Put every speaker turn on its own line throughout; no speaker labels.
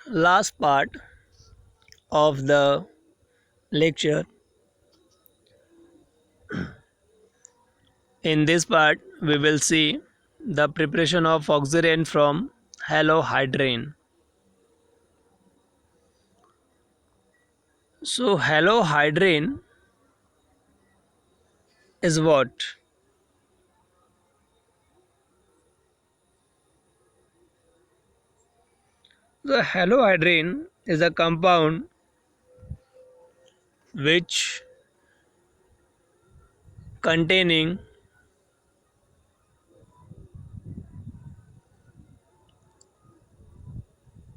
last part of the lecture. In this part, we will see the preparation of oxygen from halohydrin. So, halohydrin is what? The halohydrin is a compound which containing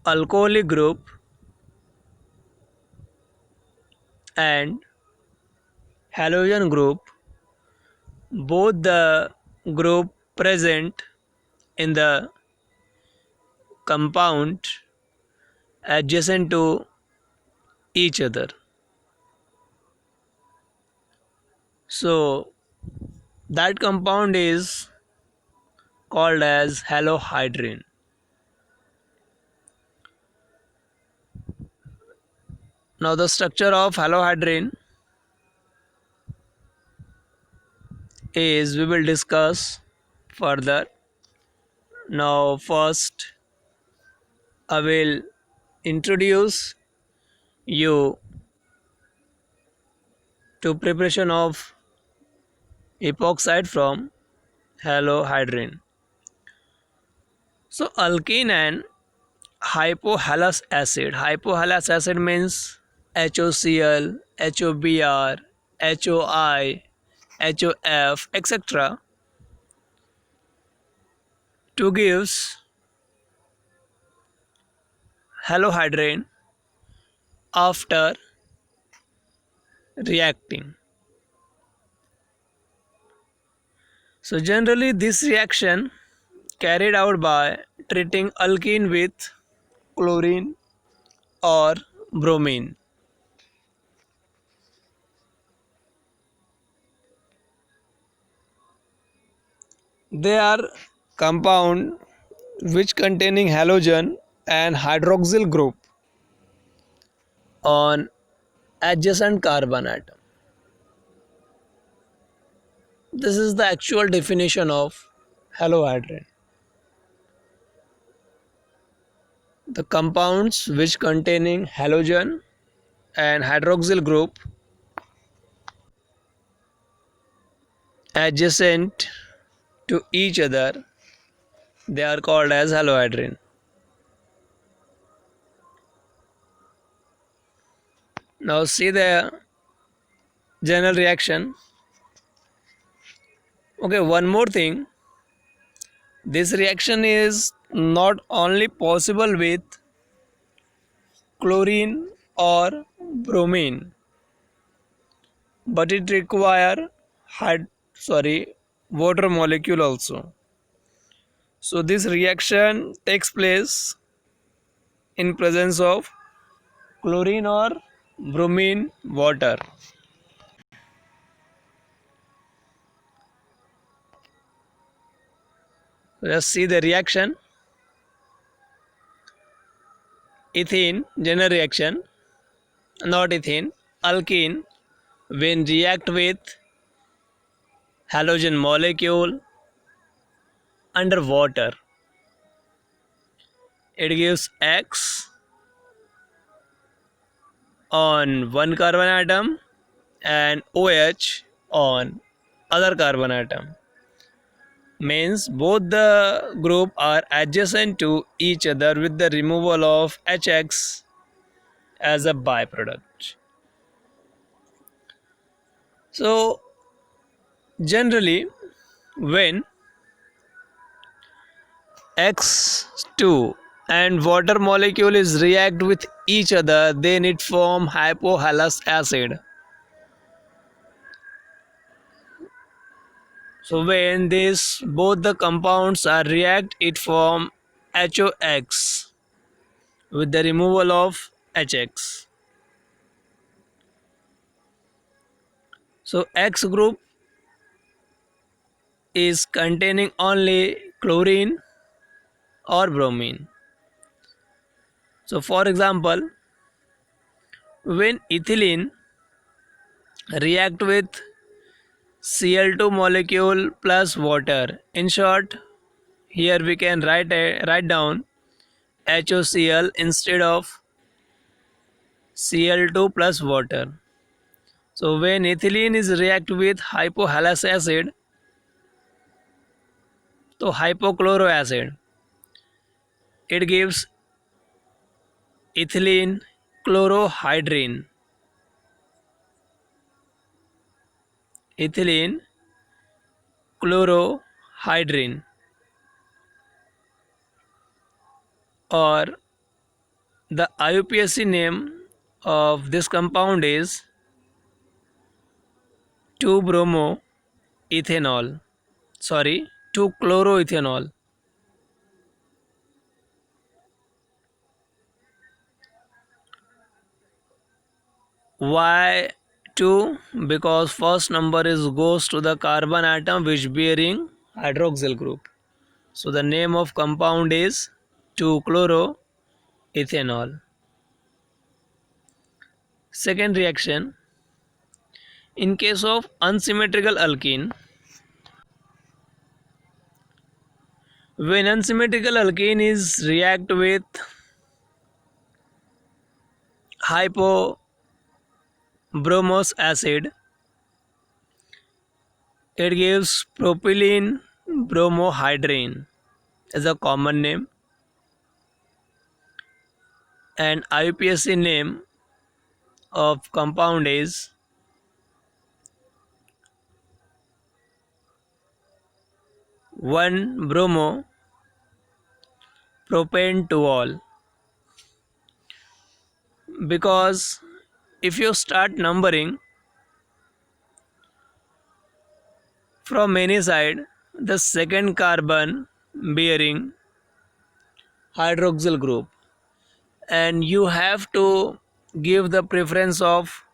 alcoholic group and halogen group, both the group present in the compound adjacent to each other. So that compound is called as halohydrin. Now the structure of halohydrin is we will discuss further. Now first I will introduce you to preparation of epoxide from halohydrin. So alkene and hypohalous acid. Hypohalous acid means HOCl, HOBr, HOI, HOF, etc. to gives halohydrin after reacting. So generally this reaction carried out by treating alkene with chlorine or bromine. They are compound which containing halogen and hydroxyl group on adjacent carbon atom. This is the actual definition of halohydrin. The compounds which containing halogen and hydroxyl group adjacent to each other, they are called as halohydrin. Now see the general reaction. Okay, one more thing. This reaction is not only possible with chlorine or bromine, but it require water molecule also. So this reaction takes place in presence of chlorine or bromine water. Let's see the reaction. Ethene, general reaction, not ethene, alkene, when react with halogen molecule under water, it gives X on one carbon atom and OH on other carbon atom. Means both the group are adjacent to each other with the removal of HX as a byproduct. So generally when X2 and water molecule is react with each other, then it form hypohalous acid. So when this both the compounds are react, it form HOX with the removal of HX. So X group is containing only chlorine or bromine. So for example, when ethylene react with Cl2 molecule plus water. In short, here we can write down HOCl instead of Cl2 plus water. So when ethylene is react with hypohalous acid, so hypochloroacid, it gives ethylene chlorohydrin. Ethylene chlorohydrin, or the IUPAC name of this compound is 2-bromoethanol. Sorry, 2-chloroethanol. Why 2? Because first number is goes to the carbon atom which bearing hydroxyl group. So the name of compound is 2-chloroethanol. Second reaction, in case of unsymmetrical alkene, when unsymmetrical alkene is react with hypobromous acid, it gives propylene bromohydrin as a common name, and IUPAC name of compound is 1-bromo propanetol. Because if you start numbering from any side, the second carbon bearing hydroxyl group, and you have to give the preference of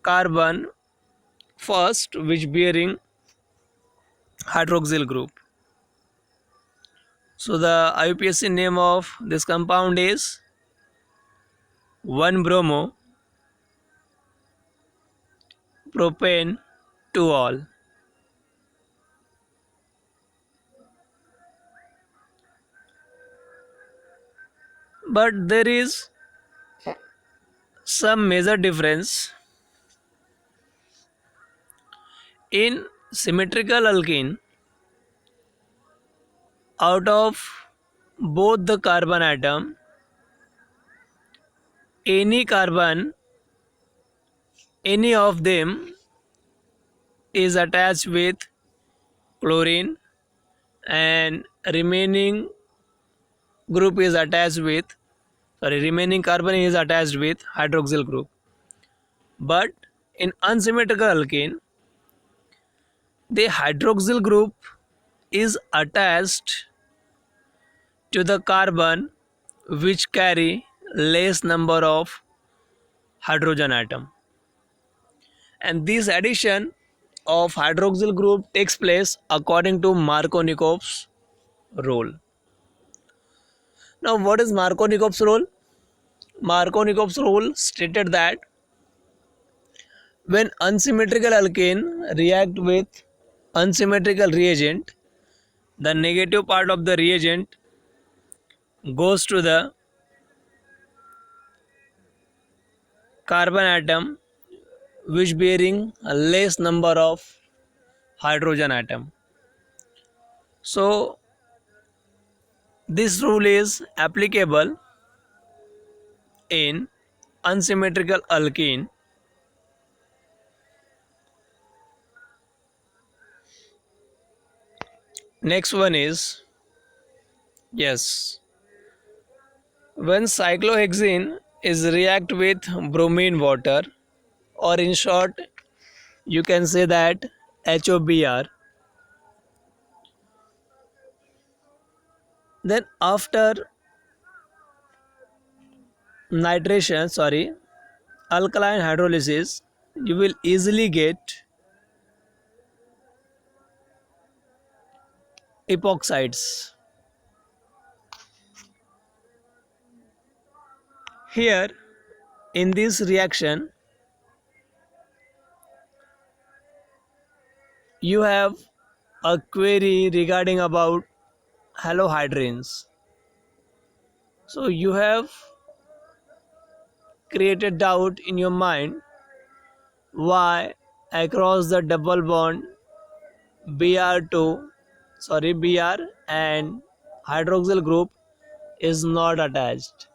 carbon first which bearing hydroxyl group. So the IUPAC name of this compound is 1-bromo propanetol. But there is some major difference in symmetrical alkene. Out of both the carbon atom, any carbon, any of them is attached with chlorine, and remaining carbon is attached with hydroxyl group. But in unsymmetrical alkene, the hydroxyl group is attached to the carbon which carry less number of hydrogen atom, and this addition of hydroxyl group takes place according to Markovnikov's rule. Now what is Markovnikov's rule? Markovnikov's rule stated that when unsymmetrical alkane react with unsymmetrical reagent, the negative part of the reagent goes to the carbon atom which bearing a less number of hydrogen atom. So this rule is applicable in unsymmetrical alkene. Next one is, yes, when cyclohexene is react with bromine water, or in short you can say that HOBr, then after alkaline hydrolysis, you will easily get epoxides. Here in this reaction you have a query regarding about halohydrins. So you have created doubt in your mind why across the double bond Br and hydroxyl group is not attached.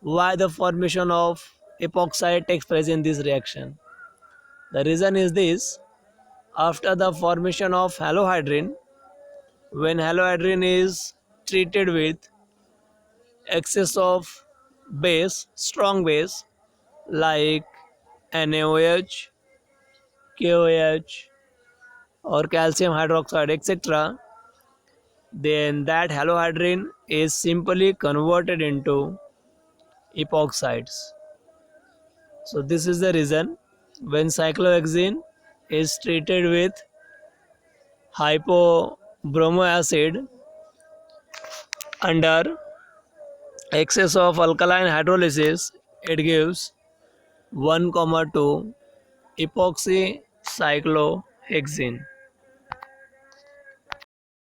Why the formation of epoxide takes place in this reaction? The reason is this: after the formation of halohydrin, when halohydrin is treated with excess of base, strong base like NaOH, KOH, or calcium hydroxide, etc., then that halohydrin is simply converted into epoxides. So this is the reason when cyclohexene is treated with hypobromoacid under excess of alkaline hydrolysis, it gives 1,2 epoxy cyclohexene.